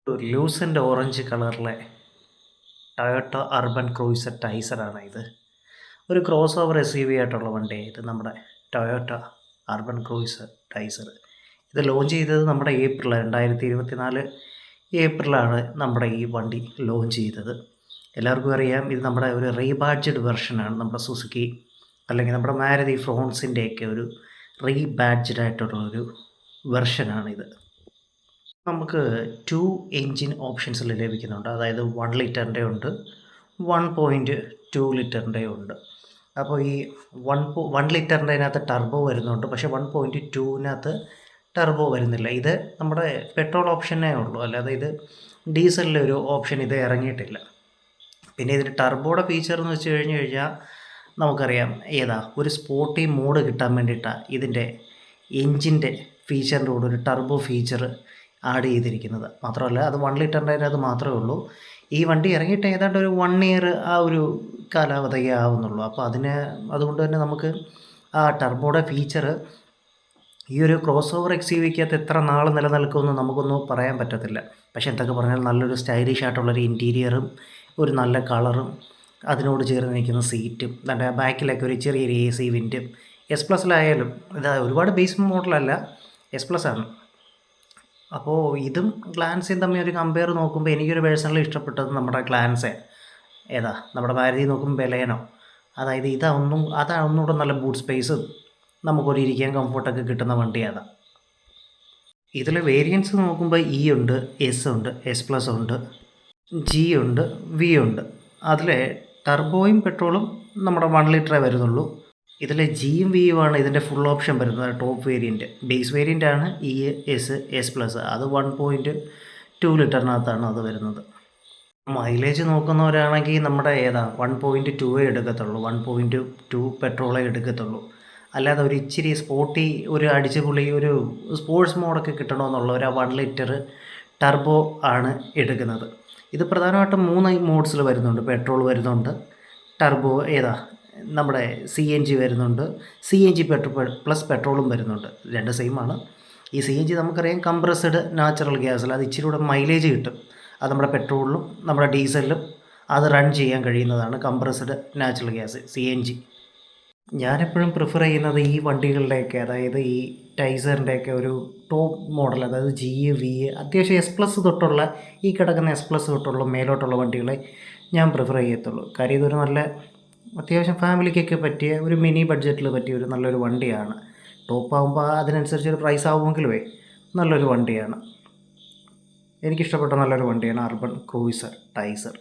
ഒരു lucent orange കളറിലെ Toyota urban cruiser ടൈസറാണ് ഇത്. ഒരു crossover S U V ആയിട്ടുള്ള വണ്ടിയാണ് ഇത്. നമ്മുടെ ടൊയോട്ട അർബൻ ക്രൂയിസർ ടൈസർ ഇത് ലോഞ്ച് ചെയ്തത് നമ്മുടെ ഏപ്രിൽ 2024 ഏപ്രിലാണ് നമ്മുടെ ഈ വണ്ടി ലോഞ്ച് ചെയ്തത്. എല്ലാവർക്കും അറിയാം, ഇത് നമ്മുടെ ഒരു റീബാഡ്ജഡ് വെർഷനാണ്. നമ്മുടെ സുസുക്കി അല്ലെങ്കിൽ നമ്മുടെ മാരുതി ഫ്രോൺസിൻ്റെയൊക്കെ ഒരു റീബാഡ്ജഡ് ആയിട്ടുള്ള ഒരു വെർഷനാണിത്. നമുക്ക് 2 എൻജിൻ ഓപ്ഷൻസിൽ ലഭിക്കുന്നുണ്ട്. അതായത് 1 ലിറ്ററിൻ്റെ ഉണ്ട്, 1.2 ലിറ്ററിൻ്റെ ഉണ്ട്. അപ്പോൾ ഈ 1 ലിറ്ററിൻ്റെതിനകത്ത് ടർബോ വരുന്നുണ്ട്, പക്ഷേ 1.2വിനകത്ത് ടർബോ വരുന്നില്ല. ഇത് നമ്മുടെ പെട്രോൾ ഓപ്ഷനേ ഉള്ളൂ, അല്ലാതെ ഇത് ഡീസലിൻ്റെ ഒരു ഓപ്ഷൻ ഇത് ഇറങ്ങിയിട്ടില്ല. പിന്നെ ഇതിൻ്റെ ടർബോയുടെ ഫീച്ചർ എന്ന് വെച്ച് കഴിഞ്ഞാൽ നമുക്കറിയാം ഒരു സ്പോർട്ടി മോഡ് കിട്ടാൻ വേണ്ടിയിട്ടാണ് ഇതിൻ്റെ എൻജിൻ്റെ ഫീച്ചറിൻ്റെ കൂടെ ഒരു ടർബോ ഫീച്ചർ ആഡ് ചെയ്തിരിക്കുന്നത്. മാത്രമല്ല അത് 1 ലിറ്ററിൻ്റെ അത് മാത്രമേ ഉള്ളൂ. ഈ വണ്ടി ഇറങ്ങിയിട്ട് ഏതാണ്ട് ഒരു 1 ഇയർ ആ ഒരു കാലാവധിയേ ആവുന്നുള്ളൂ. അപ്പോൾ അതുകൊണ്ട് തന്നെ നമുക്ക് ആ ടർബോയുടെ ഫീച്ചർ ഈ ഒരു ക്രോസ് ഓവർ എക്സ് യു വിക്കകത്ത് എത്ര നാൾ നിലനിൽക്കുമെന്ന് നമുക്കൊന്നും പറയാൻ പറ്റത്തില്ല. പക്ഷേ എന്തൊക്കെ പറഞ്ഞാൽ നല്ലൊരു സ്റ്റൈലിഷ് ആയിട്ടുള്ളൊരു ഇൻറ്റീരിയറും ഒരു നല്ല കളറും അതിനോട് ചേർന്ന് നിൽക്കുന്ന സീറ്റും അതിൻ്റെ ബാക്കിലൊക്കെ ഒരു ചെറിയൊരു AC വിൻഡും S+ലായാലും ഇത് ഒരുപാട് ബേസ് മോഡലല്ല, S+ ആണ്. അപ്പോൾ ഇതും ഗ്ലാൻസയും തമ്മിൽ ഒരു കമ്പയർ നോക്കുമ്പോൾ എനിക്കൊരു പേഴ്സണലി ഇഷ്ടപ്പെട്ടത് നമ്മുടെ ഗ്ലാൻസെ നമ്മുടെ മാരുതി നോക്കുമ്പോൾ ബലേനോ. അതായത് അതൊന്നുകൂടെ നല്ല ബൂട്ട് സ്പേസും നമുക്കൊരു ഇരിക്കാൻ കംഫർട്ടൊക്കെ കിട്ടുന്ന വണ്ടി അതാണ്. ഇതിൽ വേരിയൻസ് നോക്കുമ്പോൾ ഉണ്ട്, S ഉണ്ട്, S+ ഉണ്ട്, G ഉണ്ട്, V ഉണ്ട്. അതിൽ ടർബോയും പെട്രോളും നമ്മുടെ 1 ലിറ്ററേ വരുന്നുള്ളൂ. ഇതിൽ Gയും Vയുമാണ് ഇതിൻ്റെ ഫുൾ ഓപ്ഷൻ വരുന്നത്, ടോപ്പ് വേരിയൻറ്റ്. ബേസ് വേരിയൻ്റാണ് S+. അത് 1.2 ലിറ്ററിനകത്താണ് അത് വരുന്നത്. മൈലേജ് നോക്കുന്നവരാണെങ്കിൽ നമ്മുടെ 1.2 എടുക്കത്തുള്ളൂ, 1.2 പെട്രോളേ എടുക്കത്തുള്ളൂ. അല്ലാതെ ഒരു ഇച്ചിരി സ്പോർട്ടി ഒരു അടിച്ചുപൊളി ഒരു സ്പോർട്സ് മോഡൊക്കെ കിട്ടണമെന്നുള്ള ഒരു 1 ലിറ്റർ ടർബോ ആണ് എടുക്കുന്നത്. ഇത് പ്രധാനമായിട്ടും 3 മോഡ്സിൽ വരുന്നുണ്ട്. പെട്രോൾ വരുന്നുണ്ട്, ടർബോ നമ്മുടെ CNG വരുന്നുണ്ട്, CNG പ്ലസ് പെട്രോളും വരുന്നുണ്ട്. 2 സെയിമാണ്. ഈ CNG നമുക്കറിയാം കംപ്രസ്ഡ് നാച്ചുറൽ ഗ്യാസിൽ അത് ഇച്ചിരി കൂടെ മൈലേജ് കിട്ടും. അത് നമ്മുടെ പെട്രോളിലും നമ്മുടെ ഡീസലിലും അത് റൺ ചെയ്യാൻ കഴിയുന്നതാണ് കംപ്രസ്ഡ് നാച്ചുറൽ ഗ്യാസ് CNG. ഞാനെപ്പോഴും പ്രിഫർ ചെയ്യുന്നത് ഈ വണ്ടികളുടെയൊക്കെ, അതായത് ഈ ടൈസറിൻ്റെയൊക്കെ ഒരു ടോപ്പ് മോഡൽ, അതായത് G, V, അത്യാവശ്യം S+ തൊട്ടുള്ള ഈ കിടക്കുന്ന S+ തൊട്ടുള്ള മേലോട്ടുള്ള വണ്ടികളെ ഞാൻ പ്രിഫർ ചെയ്യത്തുള്ളൂ. കാര്യം ഇതൊരു നല്ല അത്യാവശ്യം ഫാമിലിക്കൊക്കെ പറ്റിയ ഒരു മിനി ബഡ്ജറ്റിൽ പറ്റിയ ഒരു നല്ലൊരു വണ്ടിയാണ്. ടോപ്പാകുമ്പോൾ അതിനനുസരിച്ചൊരു പ്രൈസ് ആവുമെങ്കിലുമേ നല്ലൊരു വണ്ടിയാണ്. എനിക്കിഷ്ടപ്പെട്ട നല്ലൊരു വണ്ടിയാണ് അർബൻ ക്രൂയിസർ ടൈസർ.